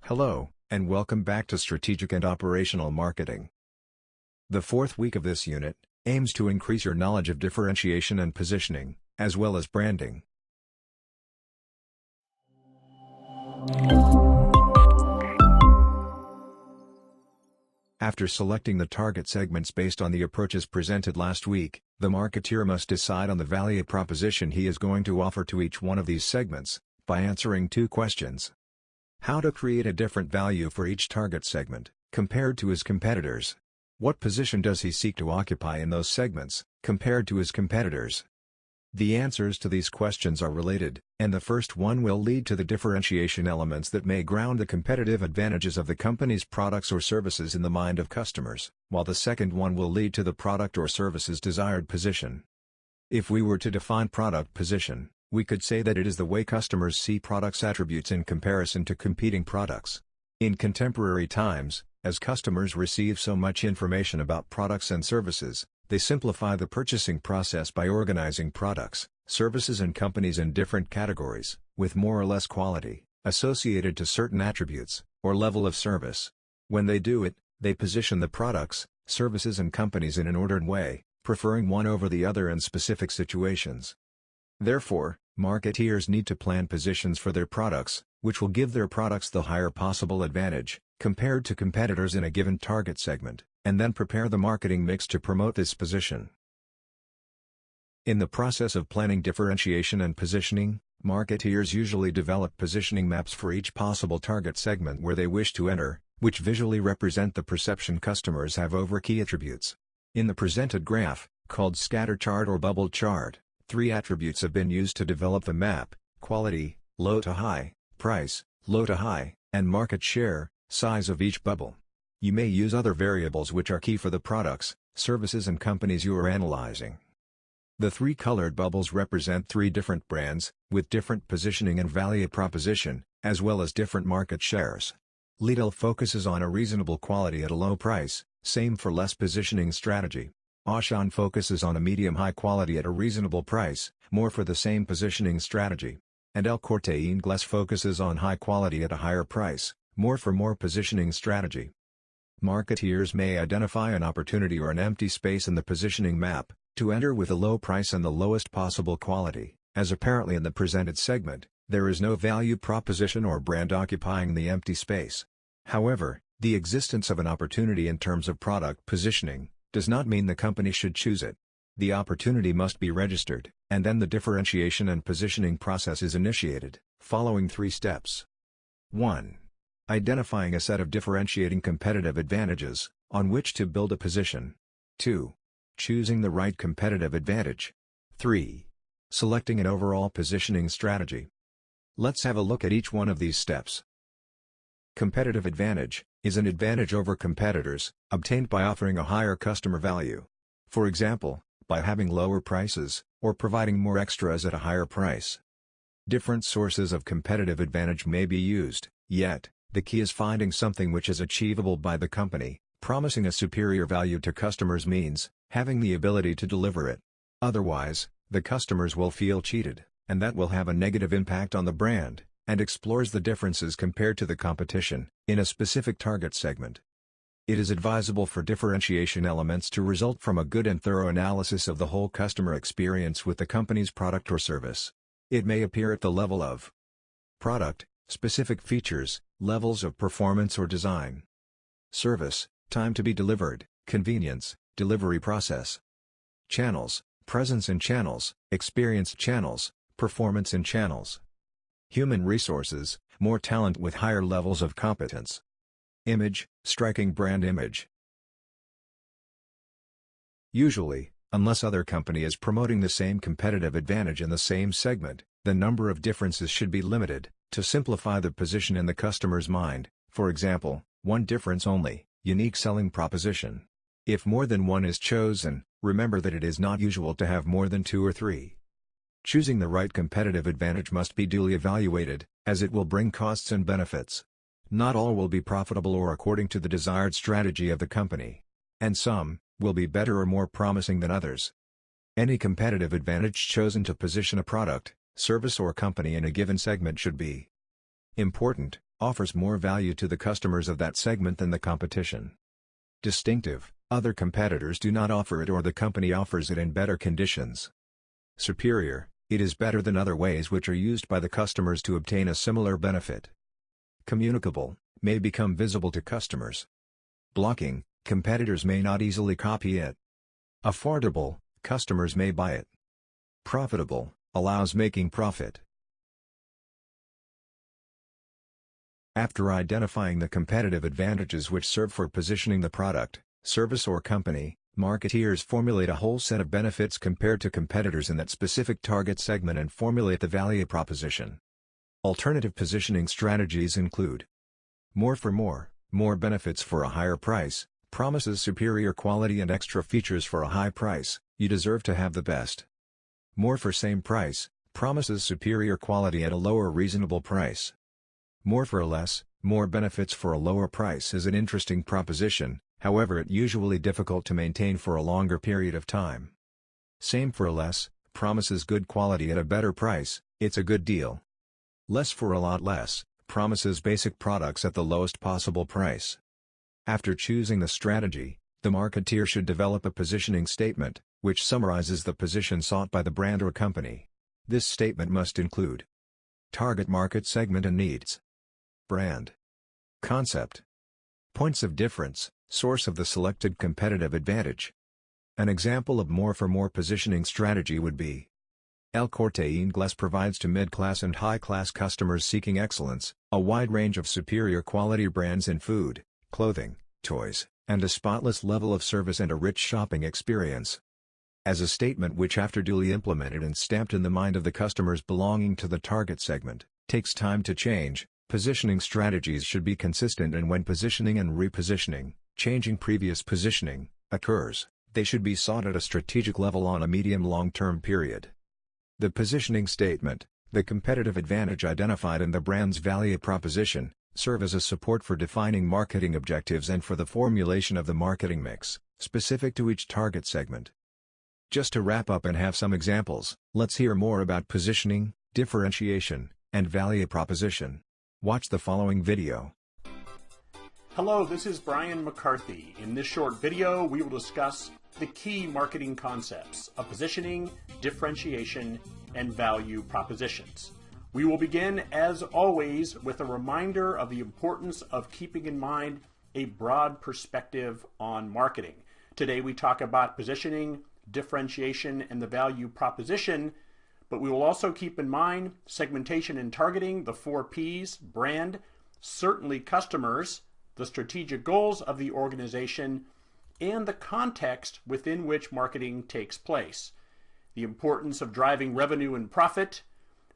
Hello, and welcome back to Strategic and Operational Marketing. The fourth week of this unit aims to increase your knowledge of differentiation and positioning, as well as branding. After selecting the target segments based on the approaches presented last week, the marketeer must decide on the value proposition he is going to offer to each one of these segments, by answering two questions. How to create a different value for each target segment, compared to his competitors. What position does he seek to occupy in those segments, compared to his competitors? The answers to these questions are related, and the first one will lead to the differentiation elements that may ground the competitive advantages of the company's products or services in the mind of customers, while the second one will lead to the product or service's desired position. If we were to define product position, we could say that it is the way customers see products' attributes in comparison to competing products. In contemporary times, as customers receive so much information about products and services, they simplify the purchasing process by organizing products, services and companies in different categories, with more or less quality, associated to certain attributes, or level of service. When they do it, they position the products, services and companies in an ordered way, preferring one over the other in specific situations. Therefore, marketeers need to plan positions for their products, which will give their products the higher possible advantage, compared to competitors in a given target segment, and then prepare the marketing mix to promote this position. In the process of planning differentiation and positioning, marketeers usually develop positioning maps for each possible target segment where they wish to enter, which visually represent the perception customers have over key attributes. In the presented graph, called scatter chart or bubble chart, three attributes have been used to develop the map: quality, low to high, price, low to high, and market share, size of each bubble. You may use other variables which are key for the products, services and companies you are analyzing. The three colored bubbles represent three different brands, with different positioning and value proposition, as well as different market shares. Lidl focuses on a reasonable quality at a low price, same for less positioning strategy. Auchan focuses on a medium-high quality at a reasonable price, more for the same positioning strategy. And El Corte Inglés focuses on high quality at a higher price, more for more positioning strategy. Marketeers may identify an opportunity or an empty space in the positioning map, to enter with a low price and the lowest possible quality, as apparently in the presented segment, there is no value proposition or brand occupying the empty space. However, the existence of an opportunity in terms of product positioning does not mean the company should choose it. The opportunity must be registered, and then the differentiation and positioning process is initiated, following three steps. 1. Identifying a set of differentiating competitive advantages, on which to build a position. 2. Choosing the right competitive advantage. 3. Selecting an overall positioning strategy. Let's have a look at each one of these steps. Competitive advantage is an advantage over competitors, obtained by offering a higher customer value. For example, by having lower prices, or providing more extras at a higher price. Different sources of competitive advantage may be used, yet, the key is finding something which is achievable by the company. Promising a superior value to customers means having the ability to deliver it. Otherwise, the customers will feel cheated, and that will have a negative impact on the brand, and explores the differences compared to the competition, in a specific target segment. It is advisable for differentiation elements to result from a good and thorough analysis of the whole customer experience with the company's product or service. It may appear at the level of product, specific features, levels of performance or design. Service, time to be delivered, convenience, delivery process. Channels, presence in channels, experienced channels, performance in channels. Human resources, more talent with higher levels of competence. Image, striking brand image. Usually, unless other company is promoting the same competitive advantage in the same segment, the number of differences should be limited, to simplify the position in the customer's mind. For example, one difference only, unique selling proposition. If more than one is chosen, remember that it is not usual to have more than 2 or 3. Choosing the right competitive advantage must be duly evaluated, as it will bring costs and benefits. Not all will be profitable or according to the desired strategy of the company. And some will be better or more promising than others. Any competitive advantage chosen to position a product, service or company in a given segment should be important, offers more value to the customers of that segment than the competition. Distinctive, other competitors do not offer it or the company offers it in better conditions. Superior, it is better than other ways which are used by the customers to obtain a similar benefit. Communicable, may become visible to customers. Blocking, competitors may not easily copy it. Affordable, customers may buy it. Profitable, allows making profit. After identifying the competitive advantages which serve for positioning the product, service or company, marketeers formulate a whole set of benefits compared to competitors in that specific target segment and formulate the value proposition. Alternative positioning strategies include more for more benefits for a higher price, promises superior quality and extra features for a high price, you deserve to have the best. More for same price, promises superior quality at a lower reasonable price. More for less, more benefits for a lower price is an interesting proposition, however it usually difficult to maintain for a longer period of time. Same for less, promises good quality at a better price, it's a good deal. Less for a lot less, promises basic products at the lowest possible price. After choosing the strategy, the marketeer should develop a positioning statement, which summarizes the position sought by the brand or company. This statement must include target market segment and needs, brand, concept, points of difference, source of the selected competitive advantage. An example of more for more positioning strategy would be El Corte Inglés provides to mid-class and high-class customers seeking excellence, a wide range of superior quality brands in food, clothing, toys, and a spotless level of service and a rich shopping experience. As a statement which after duly implemented and stamped in the mind of the customers belonging to the target segment, takes time to change, positioning strategies should be consistent and when positioning and repositioning, changing previous positioning, occurs, they should be sought at a strategic level on a medium-long-term period. The positioning statement, the competitive advantage identified in the brand's value proposition, serve as a support for defining marketing objectives and for the formulation of the marketing mix, specific to each target segment. Just to wrap up and have some examples, let's hear more about positioning, differentiation, and value proposition. Watch the following video. Hello, this is Brian McCarthy. In this short video, we will discuss the key marketing concepts of positioning, differentiation, and value propositions. We will begin, as always, with a reminder of the importance of keeping in mind a broad perspective on marketing. Today we talk about positioning, differentiation, and the value proposition, but we will also keep in mind segmentation and targeting, the 4 Ps, brand, certainly customers, the strategic goals of the organization, and the context within which marketing takes place. The importance of driving revenue and profit,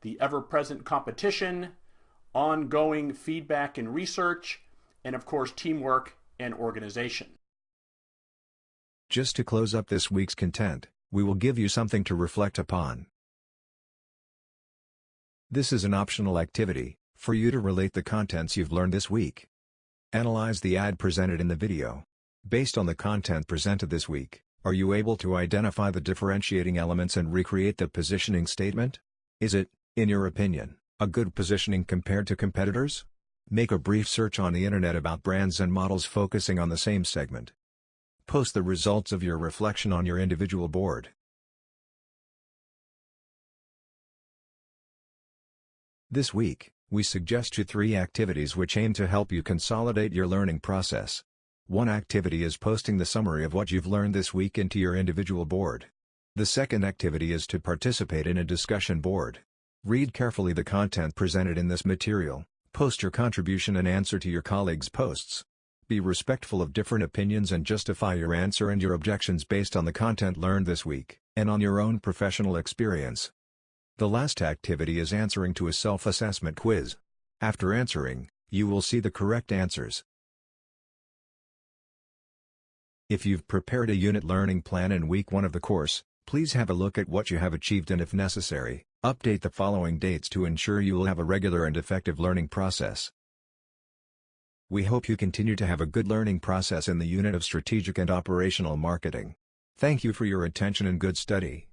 the ever-present competition, ongoing feedback and research, and of course teamwork and organization. Just to close up this week's content, we will give you something to reflect upon. This is an optional activity, for you to relate the contents you've learned this week. Analyze the ad presented in the video. Based on the content presented this week, are you able to identify the differentiating elements and recreate the positioning statement? Is it, in your opinion, a good positioning compared to competitors? Make a brief search on the internet about brands and models focusing on the same segment. Post the results of your reflection on your individual board. This week, we suggest you 3 activities which aim to help you consolidate your learning process. One activity is posting the summary of what you've learned this week into your individual board. The second activity is to participate in a discussion board. Read carefully the content presented in this material, post your contribution and answer to your colleagues' posts. Be respectful of different opinions and justify your answer and your objections based on the content learned this week, and on your own professional experience. The last activity is answering to a self-assessment quiz. After answering, you will see the correct answers. If you've prepared a unit learning plan in week 1 of the course, please have a look at what you have achieved and if necessary, update the following dates to ensure you will have a regular and effective learning process. We hope you continue to have a good learning process in the unit of strategic and operational marketing. Thank you for your attention and good study.